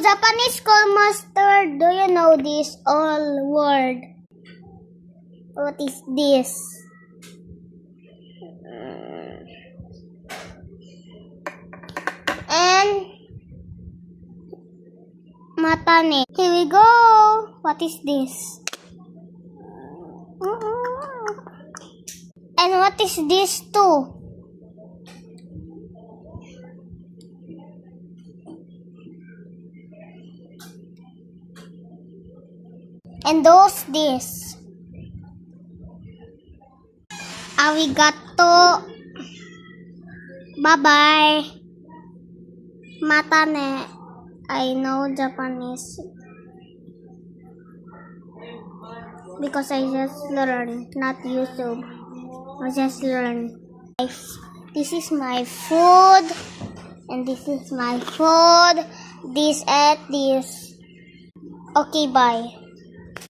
Japanese schoolmaster, do you know this all word? What is this? And matane. Here we go. What is this? And what is this too? And those this. Arigato. Bye-bye. Matane. I know Japanese. Because I just learned, not YouTube. I just learned. This is my food. And this is my food. This and this. Okay, bye.